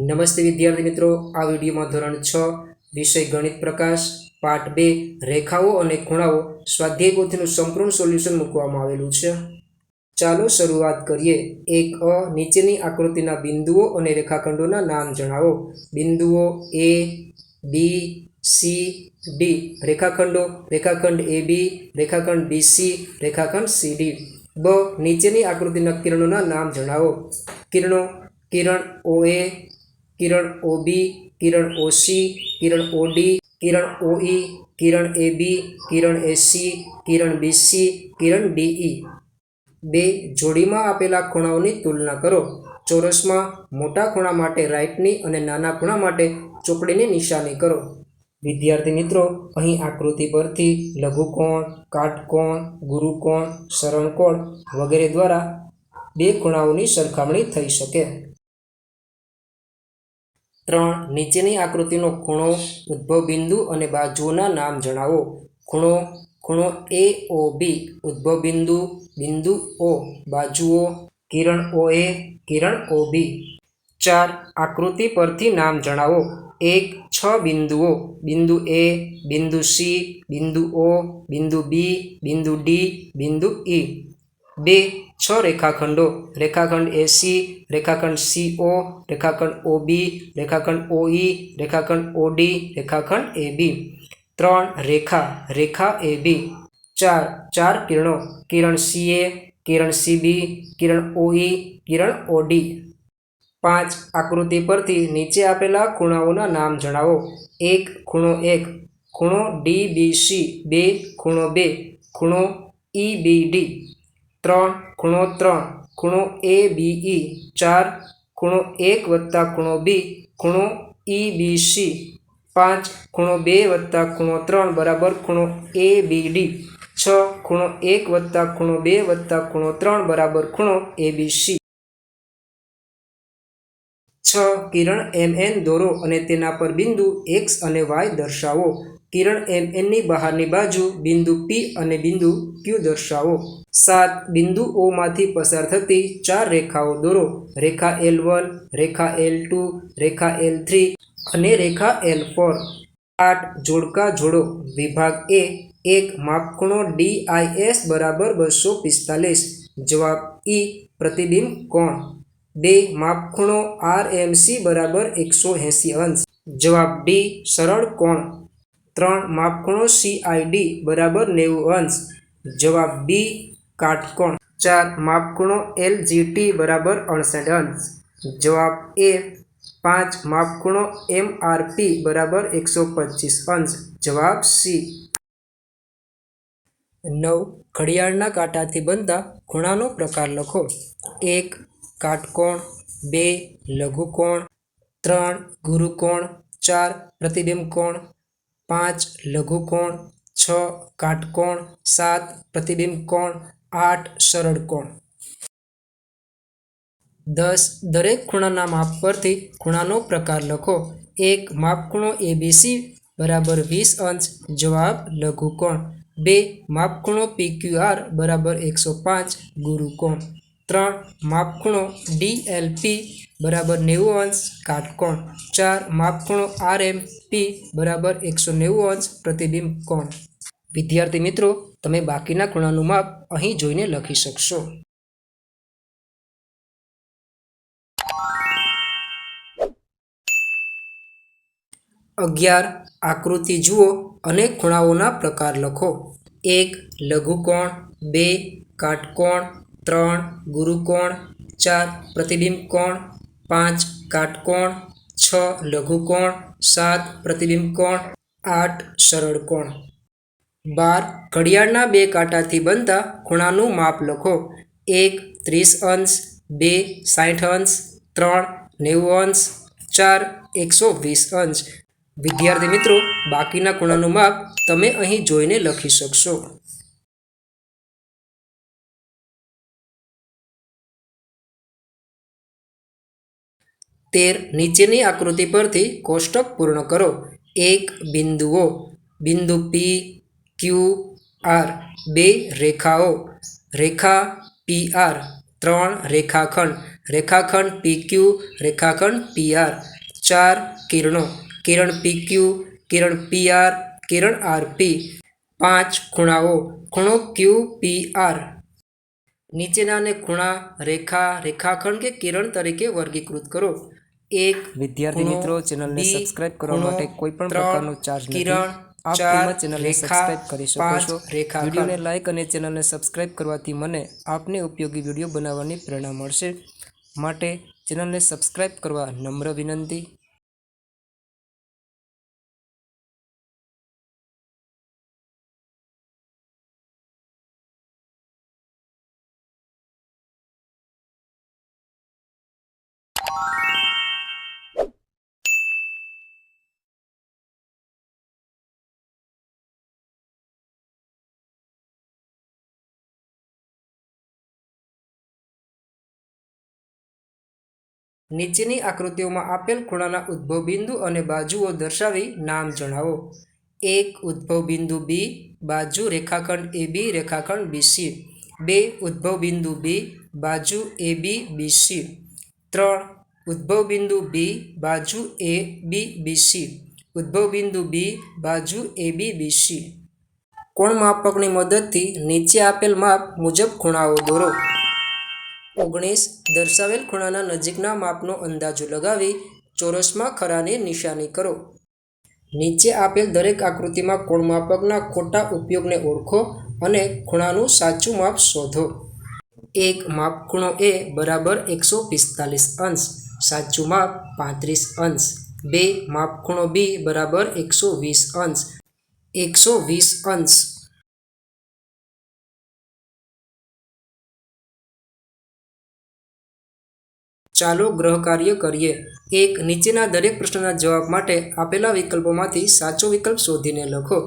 નમસ્તે વિદ્યાર્થી મિત્રો, આ વિડીયોમાં ધોરણ 6 વિષય ગણિત પ્રકાશ પાઠ 2 રેખાઓ અને ખૂણાઓ સ્વાધ્યાય પોથીનું સંપૂર્ણ સોલ્યુશન મૂકવામાં આવેલું છે। ચાલો શરૂઆત કરીએ। 1 નીચેની આકૃતિના બિંદુઓ અને રેખાખંડોના નામ જણાવો। બિંદુઓ A, B, C, D। રેખાખંડો રેખાખંડ AB, રેખાખંડ BC, રેખાખંડ CD। બ નીચેની આકૃતિના કિરણોના નામ જણાવો। કિરણો કિરણ OA, किरण OB, किरण OC, किरण OD, किरण OE, किरण AB, किरण AC, किरण BC, किरण DE। बे जोड़ीमां आपेला खूणाओनी तुलना करो। चौरसमां मोटा खूणा माटे राइटनी अने नाना खूणा माटे ચોકડીની निशानी करो। विद्यार्थी मित्रों, अहीं आकृति परथी लघुकोण, काटकोण, गुरुकोण, सरळकोण वगैरे द्वारा बे खूणाओनी सरखामणी थई शके। 3 નીચેની આકૃતિનો ખૂણો, ઉદ્ભવ બિંદુ અને બાજુઓના નામ જણાવો। ખૂણો ખૂણો AOB, ઉદ્ભવ બિંદુ બિંદુ O, બાજુઓ કિરણ OA, કિરણ OB। 4 આકૃતિ પરથી નામ જણાવો। 1 6 બિંદુઓ, બિંદુ A, બિંદુ C, બિંદુ O, બિંદુ B, બિંદુ D, બિંદુ E। 2 6 રેખાખંડો, રેખાખંડ AC, રેખાખંડ CO, રેખાખંડ OB, રેખાખંડ OE, રેખાખંડ OD, રેખાખંડ AB। 3 રેખા, રેખા AB। 4 4 કિરણો, કિરણ CA, કિરણ CB, કિરણ OE, કિરણ OD। 5 આકૃતિ પરથી નીચે આપેલા ખૂણાઓના નામ જણાવો। 1 ખૂણો 1, ખૂણો DBC, 2 ખૂણો 2, ખૂણો EBD। 3 ખૂણો 3, ખૂણો ABE। 4 ખૂણો 1 વત્તા ખૂણો B, ખૂણો EBC। 5 ખૂણો 2 વત્તા ખૂણો 3 બરાબર ખૂણો ABD। 6 ખૂણો 1 વત્તા ખૂણો 2 વત્તા ખૂણો 3 બરાબર ખૂણો ABC। 6 કિરણ MN દોરો અને તેના પર બિંદુ X અને Y દર્શાવો। કિરણ MN ની બહારની બાજુ બિંદુ P અને બિંદુ Q દર્શાવો। 7 બિંદુ O માંથી પસાર થતી 4 રેખાઓ દોરો। રેખા L1, રેખા L2, રેખા L3 અને રેખા L4। 8 જોડકા જોડો। વિભાગ A 1 માપખૂણો DIS બરાબર 245। જવાબ E પ્રતિબિંબ કોણ। 2 માપખૂણો RMC બરાબર 180 અંશ। જવાબ D સરળ કોણ। 3 માપખૂણો CID બરાબર 90 અંશ। જવાબ B કાટકોણ। 4 માપખૂણો LGT બરાબર 68 અંશ। જવાબ A। 5 માપખૂણો MRP બરાબર 125 અંશ। જવાબ C। 9 ઘડિયાળના કાંટાથી બનતા ખૂણાનો પ્રકાર લખો। 1 કાટકોણ, 2 લઘુકોણ, 3 ગુરુકોણ, 4 પ્રતિબિંબ કોણ, 5 લઘુકોણ, 6 કાટકોણ, 7 પ્રતિબિંબ કોણ, 8 સરળ કોણ। 10 દરેક ખૂણાના માપ પરથી ખૂણાનો પ્રકાર લખો। 1 માપખૂણો ABC બરાબર 20 અંશ। જવાબ લઘુકોણ। 2 માપખૂણો PQR બરાબર 105 ગુરુકોણ। 3 માપખૂણો DLP બરાબર 90 અંશ કાટકોણ। 4 માપખૂણો RMP બરાબર 190 અંશ પ્રતિબિંબ કોણ। વિદ્યાર્થી મિત્રો, તમે બાકીના ખૂણાનું માપ અહીં જોઈને લખી શકશો। આકૃતિ જુઓ અને ખૂણાઓના પ્રકાર લખો। 1 લઘુકોણ, 2 કાટકોણ, 3 ગુરુકોણ, 4 પ્રતિબિંબ કોણ, 5 કાટકોણ, 6 લઘુકોણ, 7 પ્રતિબિંબ કોણ, 8 સરળ કોણ। 12 ઘડિયાળના બે કાંટાથી બનતા ખૂણાનું માપ લખો। 1 30 અંશ, 2 60 અંશ, 3 90 અંશ, 4 120 અંશ। વિદ્યાર્થી મિત્રો, બાકીના ખૂણાનું માપ તમે અહીં જોઈને લખી શકશો। નીચેની આકૃતિ પરથી કોષ્ટક પૂર્ણ કરો। 1 બિંદુઓ, બિંદુ P, Q, R। 2 રેખાઓ, રેખા PR। 3 રેખાખંડ, રેખાખંડ PQ, રેખાખંડ PR। 4 કિરણો, કિરણ PQ, કિરણ PR, કિરણ RP. 5 ખૂણાઓ, ખૂણો QPR. નીચેનાને ખૂણા, રેખા, રેખાખંડ કે કિરણ તરીકે વર્ગીકૃત કરો. 1 વિદ્યાર્થી મિત્રો, ચેનલને સબસ્ક્રાઇબ કરવા માટે કોઈ પણ પ્રકારનો ચાર્જ નથી. કિરણ, આપ 4 તેમાં ચેનલને રેખા, સબસ્ક્રાઇબ કરી શકો 5 છો. રેખાખંડ. વિડીયોને લાઇક અને ચેનલને સબસ્ક્રાઇબ કરવાથી મને આપને ઉપયોગી વિડીયો બનાવવાની પ્રેરણા મળશે. માટે ચેનલને સબસ્ક્રાઇબ કરવા નમ્ર વિનંતી. નીચેની આકૃતિઓમાં આપેલ ખૂણાના ઉદ્ભવ બિંદુ અને બાજુઓ દર્શાવી નામ જણાવો. 1 ઉદ્ભવ બિંદુ B, બાજુ રેખાખંડ AB, રેખાખંડ BC. 2 ઉદ્ભવ બિંદુ B, બાજુ AB, BC. 3 ઉદ્ભવ બિંદુ B, બાજુ AB, BC. ઉદ્ભવ બિંદુ B, બાજુ AB, BC. કોણ માપકની મદદથી નીચે આપેલ માપ મુજબ ખૂણાઓ દોરો. 19 દર્શાવેલ ખૂણાના નજીકના માપનો અંદાજો લગાવી ચોરસમાં ખરાની નિશાની કરો. નીચે આપેલ દરેક આકૃતિમાં કોણ માપકના ખોટા ઉપયોગને ઓળખો અને ખૂણાનું સાચું માપ શોધો. 1 માપખૂણો A બરાબર 145 અંશ, સાચું માપ 35 અંશ. 2 માપખૂણો B બરાબર 120 અંશ, 120 અંશ. ચાલો ગ્રહ કાર્ય કરીએ. 1 નીચેના દરેક પ્રશ્નના જવાબ માટે આપેલા વિકલ્પોમાંથી સાચો વિકલ્પ શોધીને લખો.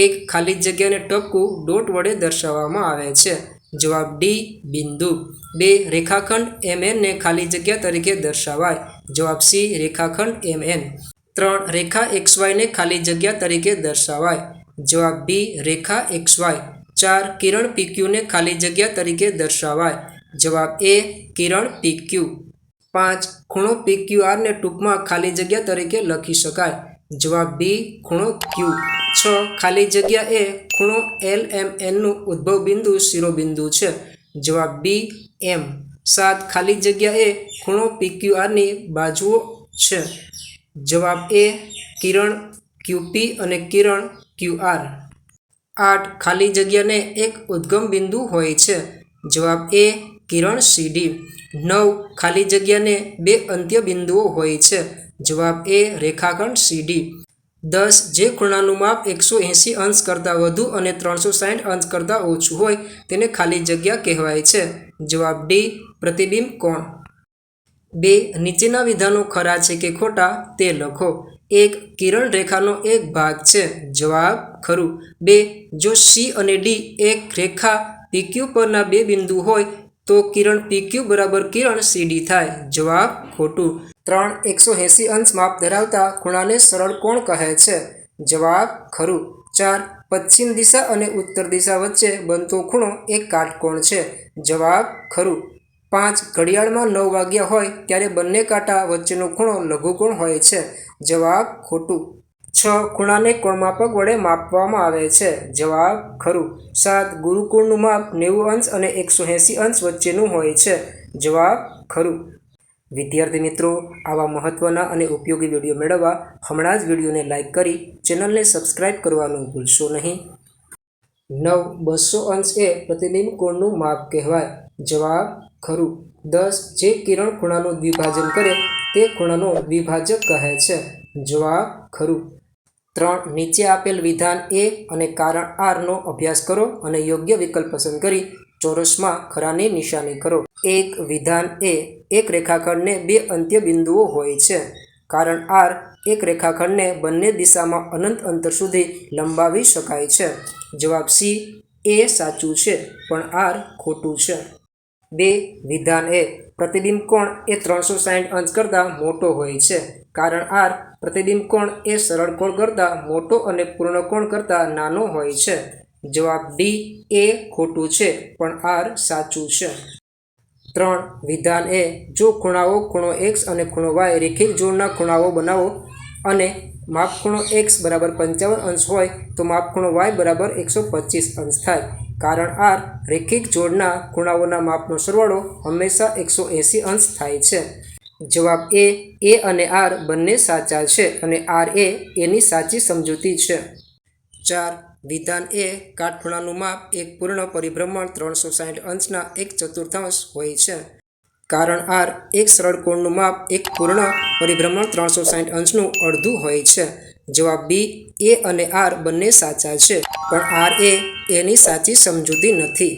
1 ખાલી જગ્યાને ટપકું ડોટ વડે દર્શાવવામાં આવે છે. જવાબ D બિંદુ. 2 રેખાખંડ MN ને ખાલી જગ્યા તરીકે દર્શાવાય. જવાબ C રેખાખંડ MN. 3 રેખા XY ને ખાલી જગ્યા તરીકે દર્શાવાય. જવાબ B રેખા XY. 4 કિરણ PQ ને ખાલી જગ્યા તરીકે દર્શાવાય. જવાબ A કિરણ PQ. 5 ખૂણો PQR ને ટૂંકમાં ખાલી જગ્યા તરીકે લખી શકાય. જવાબ B ખૂણો Q. 6 ખાલી જગ્યા એ ખૂણો LMN નું ઉદ્ભવ બિંદુ શિરોબિંદુ છે. જવાબ B M. 7 ખાલી જગ્યા એ ખૂણો PQR ની બાજુઓ છે. જવાબ A કિરણ QP અને કિરણ QR. 8 ખાલી જગ્યાને એક ઉદ્ગમ બિંદુ હોય છે. જવાબ A કિરણ CD. 9 ખાલી જગ્યાને બે અંત્ય બિંદુઓ હોય છે. જવાબ A રેખાખંડ CD. 10 જે ખૂણાનું માપ 180 અંશ કરતાં વધુ અને 360 અંશ કરતાં ઓછું હોય તેને ખાલી જગ્યા કહેવાય છે. જવાબ D પ્રતિબિંબ કોણ. 2 નીચેના વિધાનો ખરા છે કે ખોટા તે લખો. 1 કિરણ રેખાનો એક ભાગ છે. જવાબ ખરું. 2 જો C અને D એક રેખા PQ પરના બે બિંદુ હોય તો કિરણ PQ બરાબર કિરણ CD થાય. જવાબ ખોટું. 3 180 અંશ માપ ધરાવતા ખૂણાને સરળ કોણ કહે છે. જવાબ ખરું. 4 પશ્ચિમ દિશા અને ઉત્તર દિશા વચ્ચે બનતો ખૂણો એક કાટકોણ છે. જવાબ ખરું. 5 ઘડિયાળમાં 9 વાગ્યા હોય ત્યારે બંને કાંટા વચ્ચેનો ખૂણો લઘુકોણ હોય છે. જવાબ ખોટું. 6 ખૂણાને કોણમાપક વડે માપવામાં આવે છે. જવાબ ખરું. 7 ગુરુકોણનું માપ 90 અંશ અને 180 અંશ વચ્ચેનું હોય છે. જવાબ ખરું. વિદ્યાર્થી મિત્રો, આવા મહત્ત્વના અને ઉપયોગી વિડીયો મેળવવા હમણાં જ વિડીયોને લાઇક કરી ચેનલને સબસ્ક્રાઇબ કરવાનું ભૂલશો નહીં. 9 200 અંશ એ પ્રતિબિંબ કોણનું માપ કહેવાય. જવાબ ખરું. 10 જે કિરણ ખૂણાનું દ્વિભાજન કરે તે ખૂણાનો દ્વિભાજક કહે છે. જવાબ ખરું. 3 નીચે આપેલ વિધાન A અને કારણ R નો અભ્યાસ કરો અને યોગ્ય વિકલ્પ પસંદ કરી ચોરસમાં ખરાની નિશાની કરો. 1 વિધાન A એક રેખાખંડને બે અંત્ય બિંદુઓ હોય છે. કારણ R એક રેખાખંડને બંને દિશામાં અનંત અંતર સુધી લંબાવી શકાય છે. જવાબ C A સાચું છે પણ R ખોટું છે. 2 વિધાન A પ્રતિબિંબ કોણ એ 360 અંશ કરતાં મોટો હોય છે. કારણ R પ્રતિબિંબ કોણ એ સરળ કોણ કરતાં મોટો અને પૂર્ણ કોણ કરતાં નાનો હોય છે. જવાબ D એ ખોટું છે પણ R સાચું છે. 3. વિધાન એ જો ખૂણાઓ ખૂણો x અને ખૂણો y રેખિક જોડના ખૂણાઓ બનાવો અને માપખૂણો x બરાબર 55 અંશ હોય તો માપખૂણો y બરાબર 125 અંશ થાય. કારણ r રેખિક જોડના ખૂણાઓના માપનો સરવાળો હંમેશા 180 અંશ થાય છે. જવાબ એ અને r બંને સાચા છે અને r એ એની સાચી સમજૂતી છે. 4. વિધાન એ કાટખૂણાનું માપ એક પૂર્ણ પરિભ્રમણ 360 અંશના 1/4 હોય છે. કારણ r એક સરળ કોણનું માપ એક પૂર્ણ પરિભ્રમણ 360 અંશનું અડધું હોય છે. જવાબ બી એ અને r બંને સાચા છે પણ r એ એની સાચી સમજૂતી નથી.